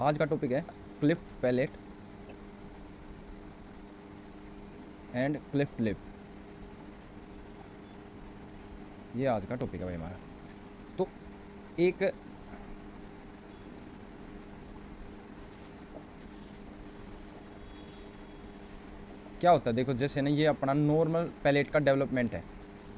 आज का टॉपिक है cleft palate and cleft lip. ये आज का टॉपिक है भाई हमारा। तो एक क्या होता है, देखो जैसे ना ये अपना नॉर्मल पैलेट का डेवलपमेंट है,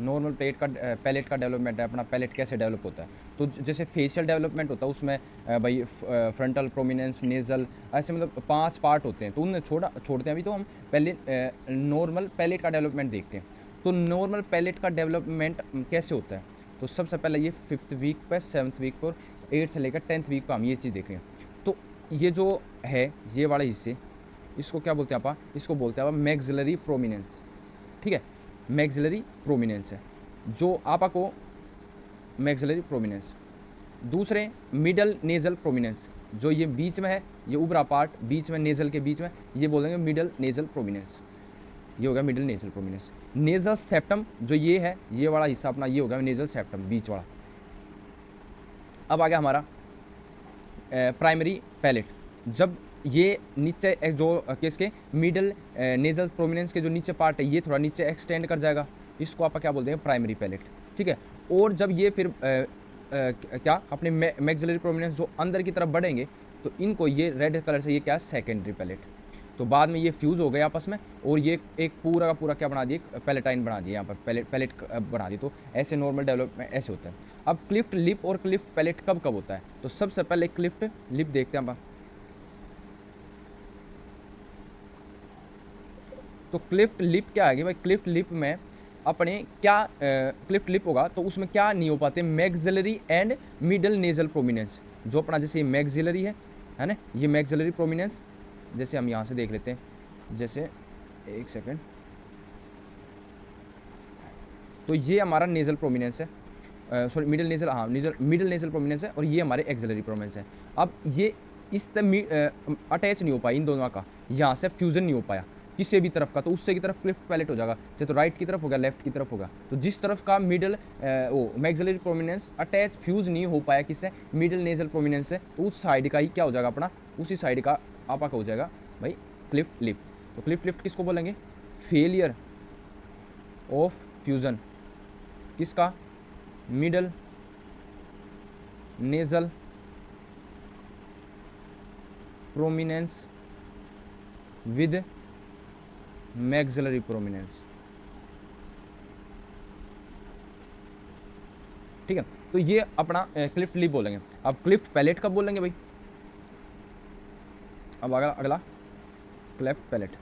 नॉर्मल पैलेट का डेवलपमेंट है। अपना पैलेट कैसे डेवलप होता है, तो जैसे फेशियल डेवलपमेंट होता है उसमें भाई फ्रंटल, प्रोमिनेंस, नेजल, ऐसे मतलब 5 पार्ट होते हैं। तो उन्हें छोड़ते हैं अभी। तो हम पहले नॉर्मल पैलेट का डेवलपमेंट देखते हैं। तो नॉर्मल पैलेट का डेवलपमेंट कैसे होता है, तो सबसे पहले ये 5th वीक पर, 7th वीक पर, 8 से लेकर 10th वीक पर हम ये चीज़ देखें। तो ये जो है ये वाले हिस्से, इसको क्या बोलते हैं आपा, इसको बोलते हैं आपा मैक्सिलरी प्रोमिनेंस। ठीक है, मैक्सिलरी प्रोमिनेंस है जो आपा को मैक्सिलरी प्रोमिनेंस। दूसरे मिडल नेजल प्रोमिनेंस, जो ये बीच में है, ये उभरा पार्ट बीच में नेजल के बीच में, ये बोलेंगे मिडल नेजल प्रोमिनेंस। ये होगा middle nasal prominence. Nasal septum जो ये है, ये वाला हिस्सा अपना ये होगा नेजल सेप्टम, बीच वाला। अब आ गया हमारा प्राइमरी पैलेट। जब ये नीचे जो किसके मिडल नेजल प्रोमिनेंस के जो नीचे पार्ट है, ये थोड़ा नीचे एक्सटेंड कर जाएगा, इसको आप क्या बोलते हैं, प्राइमरी पैलेट। ठीक है, और जब ये फिर क्या अपने मैक्सिलरी प्रोमिनेंस जो अंदर की तरफ बढ़ेंगे, तो इनको ये रेड कलर से ये क्या है, सेकेंडरी पैलेट। तो बाद में ये फ्यूज़ हो गए आपस में, और ये एक पूरा का पूरा क्या बना दिए, पैलेटाइन बना दिए, यहाँ पर पैलेट बना दी। तो ऐसे नॉर्मल डेवलपमेंट ऐसे होता है। अब क्लिफ्ट लिप और क्लिफ्ट पैलेट कब कब होता है, तो सबसे पहले क्लिफ्ट लिप देखते हैं आप। तो क्लिफ्ट लिप क्या है भाई, क्लिफ्ट लिप में अपने क्या क्लिफ्ट लिप होगा तो उसमें क्या नहीं हो पाते, maxillary and middle nasal prominence. जो अपना जैसे ये मैक्सिलरी है ना, ये मैक्सिलरी प्रोमिनेंस, जैसे हम यहाँ से देख लेते हैं, जैसे एक सेकेंड, तो ये हमारा नेजल प्रोमिनेंस है, सॉरी मिडल नेजल, हाँ मिडल नेजल प्रोमिनेंस है, और ये हमारे एक्सिलरी प्रोमिनेंस है। अब ये इस तरह अटैच नहीं हो पाई इन दोनों का, यहाँ से फ्यूजन नहीं हो पाया किसी भी तरफ का, तो उससे की तरफ क्लिफ्ट पैलेट हो जाएगा। जैसे तो राइट की तरफ होगा, लेफ्ट की तरफ होगा। तो जिस तरफ का middle maxillary prominence attach fuse नहीं हो पाया किससे, मिडल नेजल प्रोमिनेंस से, तो उस साइड का ही क्या हो जाएगा अपना, उसी साइड का आपा का हो जाएगा भाई क्लिफ्ट लिप। तो क्लिफ्ट लिप किसको बोलेंगे, फेलियर ऑफ फ्यूजन किसका, middle nasal prominence with maxillary prominence. ठीक है, तो ये अपना क्लिफ्ट लिप बोलेंगे। अब क्लिफ्ट पैलेट कब बोलेंगे भाई, अब अगला क्लिफ्ट पैलेट।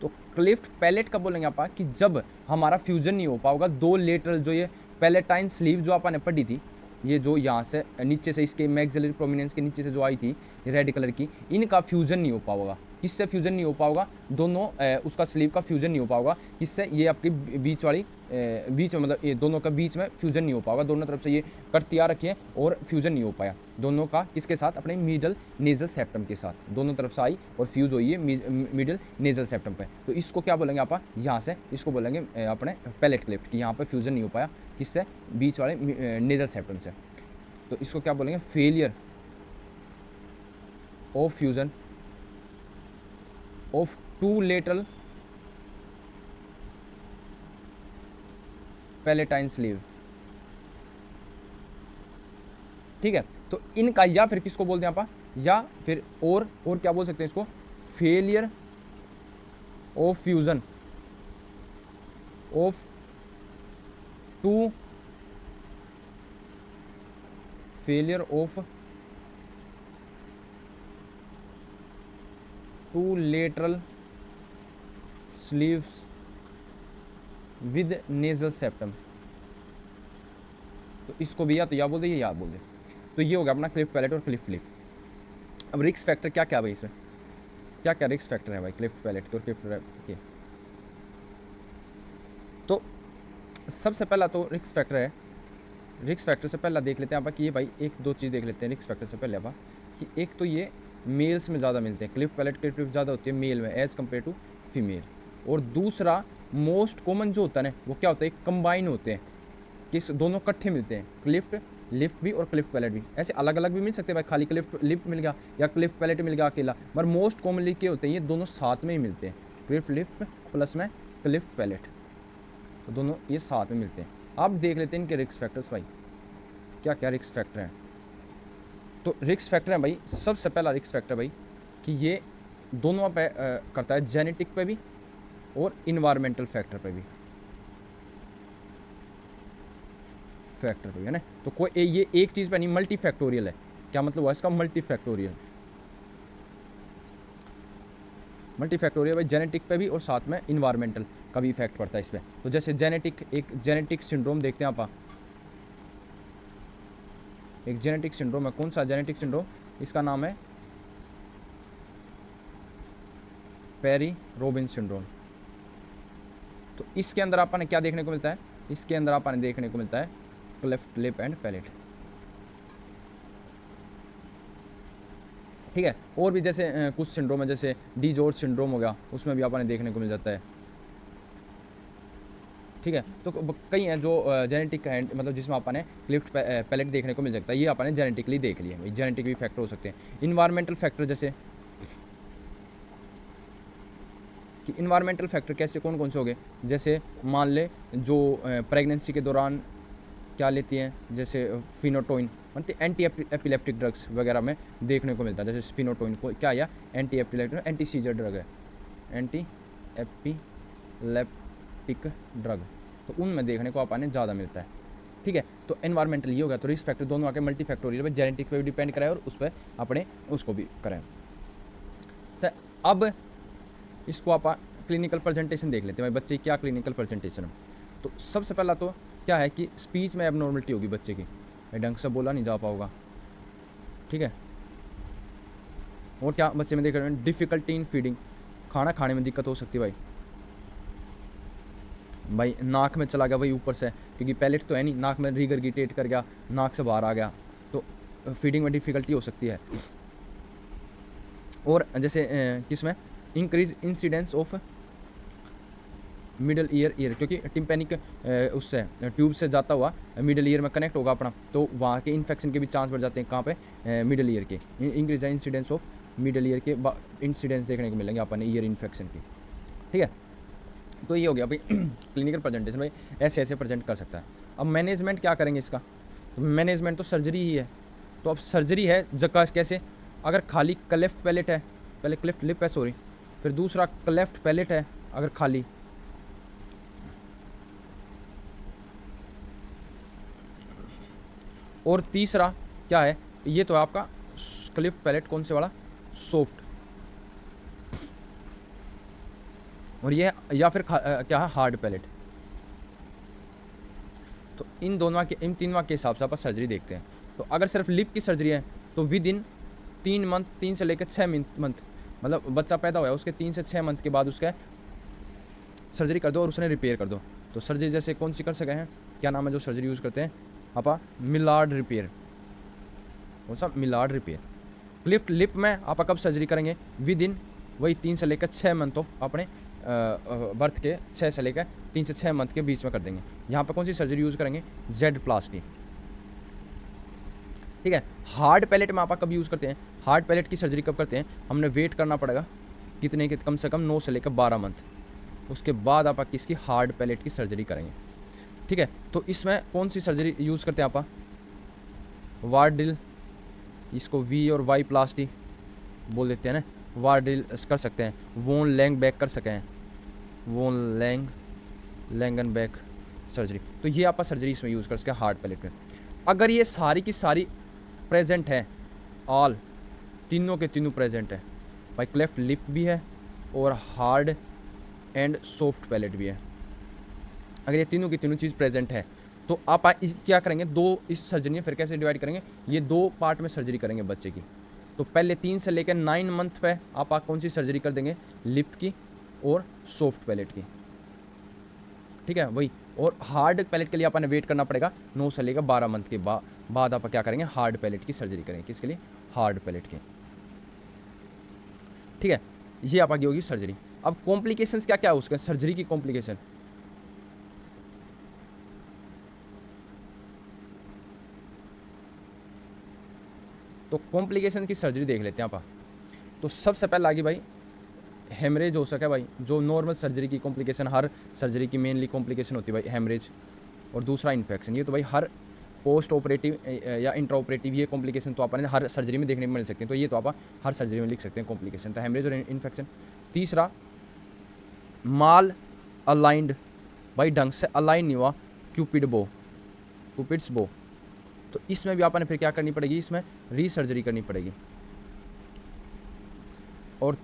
तो क्लिफ्ट पैलेट कब बोलेंगे आप, कि जब हमारा फ्यूजन नहीं हो पाएगा दो लेटरल, जो ये पैलेटाइन स्लीव जो आपने पढ़ी थी, ये जो यहाँ से नीचे से इसके मैक्सिलरी प्रोमिनेंस के नीचे से जो आई थी रेड कलर की, इनका फ्यूजन नहीं हो पाएगा। किससे फ्यूजन नहीं हो पाएगा, दोनों उसका स्लीव का फ्यूजन नहीं हो पाएगा। किससे, ये आपकी बीच वाली बीच में, मतलब ये दोनों का बीच में फ्यूजन नहीं हो पाएगा। दोनों तरफ से ये कट तैयार रखी है और फ्यूजन नहीं हो पाया दोनों का, किसके साथ, अपने मिडल नेजल सेप्टम के साथ। दोनों तरफ से आई और फ्यूज हुई है मिडल नेजल सेप्टम पे। तो इसको क्या बोलेंगे आप, यहाँ से इसको बोलेंगे अपने पैलेट क्लिफ्ट, कि यहाँ पर फ्यूजन नहीं हो पाया किससे, बीच वाले नेजल सेप्टम से। तो इसको क्या बोलेंगे, failure of fusion of two lateral palatine sleeve. ठीक है, तो इनका, या फिर किसको बोलते हैं आप, या फिर और क्या बोल सकते हैं इसको, failure of fusion of two, failure of two lateral sleeves with nasal septum. तो इसको भी या तो या बोल दे या बोल दे। तो ये हो गया अपना क्लिफ्ट पैलेट और क्लिफ्ट लिप। अब रिस्क फैक्टर क्या क्या भाई, इसमें क्या क्या रिस्क फैक्टर है भाई क्लिफ्ट पैलेट और क्लिफ्ट के। तो सबसे पहला तो रिस्क फैक्टर है, रिस्क फैक्टर से पहला देख लेते हैं आप कि ये भाई एक दो चीज़ देख लेते हैं रिस्क फैक्टर से पहले आप, कि एक तो ये मेल्स में ज़्यादा मिलते हैं, क्लिफ्ट पैलेट क्लिफ्ट ज़्यादा होती है मेल में एज़ कम्पेयर टू फीमेल। और दूसरा मोस्ट कॉमन जो होता है ना, वो क्या होता है, कंबाइन होते हैं, किस दोनों इकट्ठे मिलते हैं, क्लिफ्ट लिफ्ट भी और क्लिफ्ट पैलेट भी। ऐसे अलग अलग भी मिल सकते हैं भाई, खाली क्लिफ्ट लिफ्ट मिल गया या क्लिफ्ट पैलेट मिल गया अकेला, मगर मोस्ट कॉमनली क्या होते हैं, ये दोनों साथ में ही मिलते हैं, क्लिफ्ट लिफ्ट प्लस में क्लिफ्ट पैलेट, तो दोनों ये साथ में मिलते हैं। अब देख लेते हैं इनके रिस्क फैक्टर्स भाई, क्या क्या रिस्क फैक्टर हैं। तो रिस्क फैक्टर है भाई, सबसे पहला रिस्क फैक्टर भाई कि ये दोनों पे करता है, जेनेटिक पे भी और इन्वायरमेंटल फैक्टर पे भी, फैक्टर पे है ना। तो कोई ये एक चीज़ पे नहीं, मल्टी फैक्टोरियल है। क्या मतलब हुआ इसका, मल्टी फैक्टोरियल, मल्टी फैक्टोरियल भाई, जेनेटिक पे भी और साथ में इन्वायरमेंटल का भी इफेक्ट पड़ता है इस पर। तो जैसे जेनेटिक, एक जेनेटिक सिंड्रोम देखते हैं आप, एक जेनेटिक सिंड्रोम है, कौन सा जेनेटिक सिंड्रोम, इसका नाम है पेरी रोबिन सिंड्रोम। तो इसके अंदर आपने क्या देखने को मिलता है, इसके अंदर आपने देखने को मिलता है क्लेफ्ट लिप एंड पैलेट, ठीक है। और भी जैसे कुछ सिंड्रोम है, जैसे डी जॉर्ज सिंड्रोम हो गया, उसमें भी आपने देखने को मिल जाता है, ठीक है। तो कई हैं जो जेनेटिक है, मतलब जिसमें आपने क्लिफ्ट पैलेट देखने को मिल सकता है, ये आपने जेनेटिकली देख लिया भाई, जेनेटिक भी फैक्टर हो सकते हैं। इन्वायरमेंटल फैक्टर जैसे कि इन्वायरमेंटल फैक्टर कैसे, कौन कौन से हो गए, जैसे मान ले जो प्रेगनेंसी के दौरान क्या लेती हैं, जैसे फिनोटोइन, मतलब एंटी एपिलेप्टिक ड्रग्स वगैरह में देखने को मिलता है। जैसे फिनोटोइन को क्या, या anti epileptic, anti scissor drug है, एंटी एपिलेप्टिक ड्रग, तो उनमें देखने को आपने ज़्यादा मिलता है, ठीक है। तो एनवायरमेंटल ये हो गया। तो रिस्क फैक्टर दोनों आके मल्टी फैक्टोरियल पे, जेनेटिक पे भी डिपेंड कराए और उस पर अपने उसको भी कराएं। तो अब इसको आप क्लिनिकल प्रेजेंटेशन देख लेते हैं भाई, बच्चे की क्या क्लिनिकल प्रेजेंटेशन है। तो सबसे पहला तो क्या है कि स्पीच में एबनॉर्मलिटी होगी बच्चे की, ढंग से बोला नहीं जा पाओगा, ठीक है। और क्या बच्चे में देख रहे हैं, डिफ़िकल्टी इन फीडिंग, खाना खाने में दिक्कत हो सकती है भाई नाक में चला गया भाई ऊपर से, क्योंकि पैलेट तो है नहीं, नाक में रिगरगिटेट कर गया, नाक से बाहर आ गया, तो फीडिंग में डिफ़िकल्टी हो सकती है। और जैसे किसमें increase incidence of middle ear, क्योंकि टिम्पैनिक उससे ट्यूब से जाता हुआ मिडल ईयर में कनेक्ट होगा अपना, तो वहाँ के इन्फेक्शन के भी चांस बढ़ जाते हैं। कहाँ पे, मिडल ईयर के, increase incidence of middle ear के इंसिडेंस देखने को मिलेंगे अपने ईयर इन्फेक्शन की, ठीक है। तो ये हो गया भाई क्लिनिकल प्रेजेंटेशन, भाई ऐसे ऐसे प्रेजेंट कर सकता है। अब मैनेजमेंट क्या करेंगे इसका, तो मैनेजमेंट तो सर्जरी ही है। तो अब सर्जरी है जगह कैसे, अगर खाली क्लेफ्ट पैलेट है, पहले क्लेफ्ट लिप है सॉरी, फिर दूसरा क्लेफ्ट पैलेट है अगर खाली, और तीसरा क्या है, ये तो है आपका क्लिफ्ट पैलेट, कौन से वाला, सॉफ्ट, और ये या फिर क्या है, हार्ड पैलेट। तो इन दोनों के, इन तीनों के हिसाब से आप सर्जरी देखते हैं। तो अगर सिर्फ लिप की सर्जरी है तो विद इन 3 मंथ, 3 से लेकर 6 मंथ, मतलब बच्चा पैदा हुआ है उसके 3 से 6 मंथ के बाद उसका सर्जरी कर दो और उसने रिपेयर कर दो। तो सर्जरी जैसे कौन सी कर सके हैं, क्या नाम है जो सर्जरी यूज़ करते हैं आपा, मिलार्ड रिपेयर, कौन सा, मिलार्ड रिपेयर। क्लिफ्ट लिप में आप कब सर्जरी करेंगे, विद इन वही 3 से लेकर 6 मंथ ऑफ अपने बर्थ के 6 से लेकर 3 से 6 मंथ के बीच में कर देंगे। यहाँ पर कौन सी सर्जरी यूज़ करेंगे, जेड प्लास्टी, ठीक है। हार्ड पैलेट में आप कब यूज़ करते हैं, हार्ड पैलेट की सर्जरी कब करते हैं, हमने वेट करना पड़ेगा कितने के, कम से कम 9 से लेकर 12 मंथ, उसके बाद आप किसकी, हार्ड पैलेट की सर्जरी करेंगे, ठीक है। तो इसमें कौन सी सर्जरी यूज़ करते हैं आप, वार्डिल, इसको वी और वाई प्लास्टी बोल देते हैं ना, वार्डिल कर सकते हैं, वोन लैंग बैक कर सकें, वोन लैंगन बैक सर्जरी। तो ये आप सर्जरी इसमें यूज़ कर सकते हैं हार्ड पैलेट में। अगर ये सारी की सारी प्रेजेंट है, ऑल तीनों के तीनों प्रेजेंट है भाई, क्लेफ्ट लिप भी है और हार्ड एंड सॉफ्ट पैलेट भी है, अगर ये तीनों की तीनों चीज़ प्रेजेंट है तो आप क्या करेंगे, दो इस सर्जरी में फिर कैसे डिवाइड करेंगे, ये 2 पार्ट में सर्जरी करेंगे बच्चे की। तो पहले 3 से लेकर 9 मंथ पे आप कौन सी सर्जरी कर देंगे, लिप की और सॉफ्ट पैलेट की, ठीक है वही। और हार्ड पैलेट के लिए आपने वेट करना पड़ेगा 9 से लेकर 12 मंथ के बाद आप क्या करेंगे, हार्ड पैलेट की सर्जरी करेंगे, किसके लिए, हार्ड पैलेट की, ठीक है। ये आपकी होगी सर्जरी। अब कॉम्प्लिकेशंस क्या क्या है उसके, सर्जरी की कॉम्प्लिकेशन, तो कॉम्प्लिकेशन की सर्जरी देख लेते हैं आप। तो सबसे पहले आगे भाई हेमरेज हो सके भाई, जो नॉर्मल सर्जरी की कॉम्प्लिकेशन, हर सर्जरी की मेनली कॉम्प्लिकेशन होती है भाई हेमरेज। और दूसरा इन्फेक्शन, ये तो भाई हर पोस्ट ऑपरेटिव या इंट्रा ऑपरेटिव ये कॉम्प्लिकेशन तो अपन हर सर्जरी में देखने को मिल सकते हैं, तो ये तो आप हर सर्जरी में लिख सकते हैं कॉम्प्लिकेशन, तो हेमरेज और इन्फेक्शन। तीसरा माल अलाइंड, भाई ढंग से अलाइन नहीं हुआ क्यूपिड्स बो, तो इसमें भी आपने फिर क्या करनी पड़ेगी, इसमें रीसर्जरी करनी पड़ेगी। और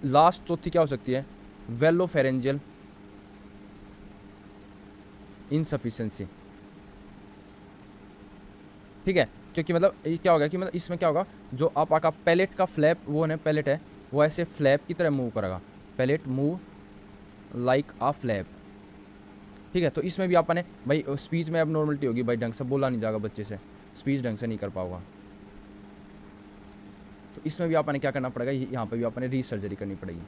लास्ट चौथी क्या हो सकती है, वेलोफेरेंजियल इनसफिशिएंसी। ठीक है, क्योंकि मतलब ये क्या होगा कि मतलब इसमें क्या होगा, जो आपका पैलेट का फ्लैप वो है पैलेट है, वो ऐसे फ्लैप की तरह मूव करेगा, पैलेट मूव लाइक आ फ्लैप। ठीक है, तो इसमें भी आपने भाई स्पीच में अब नॉर्मलिटी होगी भाई, ढंग से बोला नहीं जाएगा बच्चे से, स्पीच ढंग से नहीं कर पाओगा, तो इसमें भी आपने क्या करना पड़ेगा, यहाँ पे भी आपने रीसर्जरी करनी पड़ेगी।